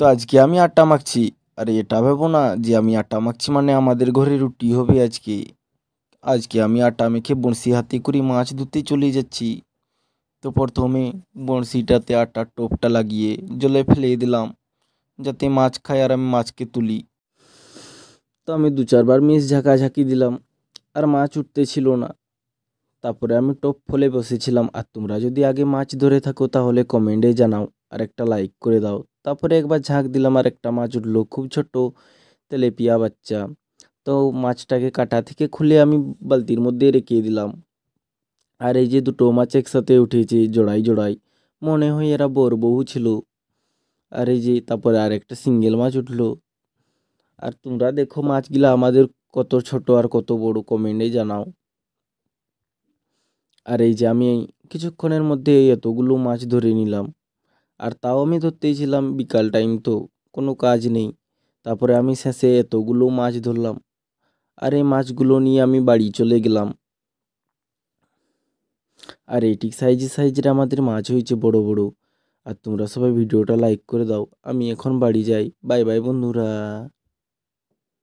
তো আজকে আমি আটা মাখছি। আরে এটা ভেবো না যে আমি আটা মাখছি মানে আমাদের ঘরে রুটি হবে আজকে। আজকে আমি আটা মেখে বঁড়শি হাতে করে মাছ ধরতে চলে যাচ্ছি। তো প্রথমে বঁড়শিটাতে আটার টোপটা লাগিয়ে জলে ফেলে দিলাম যাতে মাছ খায় আর আমি মাছকে তুলি। তো আমি 2-4 বার মিস ঝাঁকাঝাঁকি দিলাম আর মাছ উঠতেছিল না। তারপরে আমি টোপ ফেলে বসেছিলাম। আর তোমরা যদি আগে মাছ ধরে থাকো তাহলে কমেন্টে জানাও আর একটা লাইক করে দাও। তারপরে একবার ঝাঁক দিলাম আর একটা মাছ উঠলো, খুব ছোট তেলেপিয়া বাচ্চা। তো মাছটাকে কাটা থেকে খুলে আমি বালতির মধ্যে রেখে দিলাম। আর এই যে দুটো মাছ একসাথে উঠেছে জোড়াই জোড়াই, মনে হয় এরা বউ ছিল। আর এই যে তারপরে আর একটা সিঙ্গেল মাছ উঠলো। আর তোমরা দেখো মাছগুলা আমাদের কত ছোট আর কত বড়, কমেন্টে জানাও। আর এই যে আমি কিছুক্ষণের মধ্যে এতগুলো মাছ ধরে নিলাম। আর তাও আমি ধরতেই ছিলাম, বিকাল টাইম তো কোনো কাজ নেই। তারপরে আমি শেষে এতগুলো মাছ ধরলাম আর এই মাছগুলো নিয়ে আমি বাড়ি চলে গেলাম। আর এইটি সাইজের আমাদের মাছ হয়েছে বড় বড়। আর তোমরা সবাই ভিডিওটা লাইক করে দাও। আমি এখন বাড়ি যাই। বাই বাই বন্ধুরা।